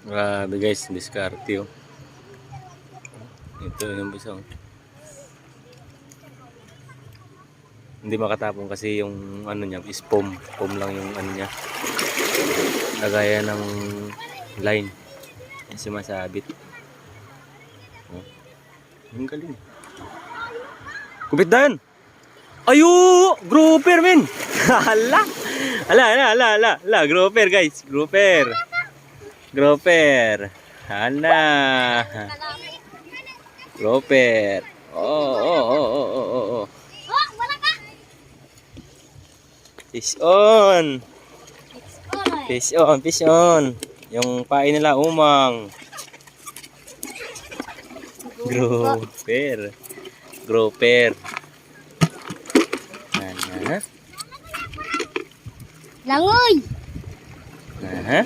Grabe guys, diskarte oh. Ito yung bisang. Hindi makatapon kasi yung ano niya is foam. Foam lang yung ano niya. Lagaya ng line. Yung sumasabit. Oh. Ang galing. Kupit dan! Ayo! Grouper men! Hala! Hala! Grouper guys! Grouper! Grouper! Hala! Grouper! Oh. Fish on! Fish on! Yung pain nila umang. Grouper. Ano? Langoy! Aha.